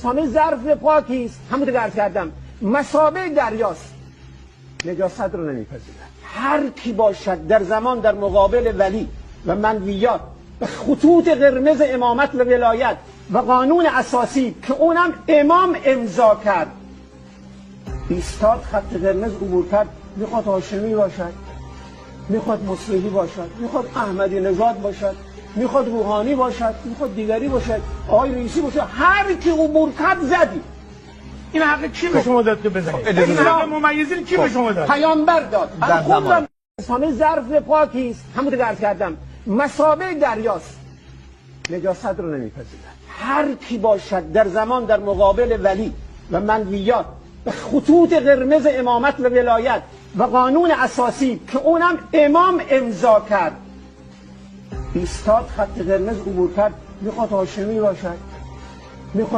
همه ظرف پاکی است، همون که عرض کردم مثابه دریاست، نجاست رو نمیپذیرد. هر کی باشد در زمان در مقابل ولی و منویات و خطوط قرمز امامت و ولایت و قانون اساسی که اونم امام امضا کرد ایستاد، خط قرمز عبور کرد، میخواد هاشمی باشد، میخواد مصلحی باشد، میخواد احمدی نژاد باشد، میخواد روحانی باشد، میخواد دیگری باشد، آقای رئیسی باشد، هر کی عبور کرد زدی. این حق کی به شما داد که بزنید؟ این حق ممیزین کی به شما داد؟ پیامبر داد. خودم همه ظرف پاکی است، همون که عرض کردم مثابه دریاست، نجاست رو نمیپذیرد. هر کی باشد در زمان در مقابل ولی و منویات و خطوط قرمز امامت و ولایت و قانون اساسی که اونم امام امضا کرد ایستاد، خط قرمز عبور کرد، میخواد هاشمی باشد، میخواد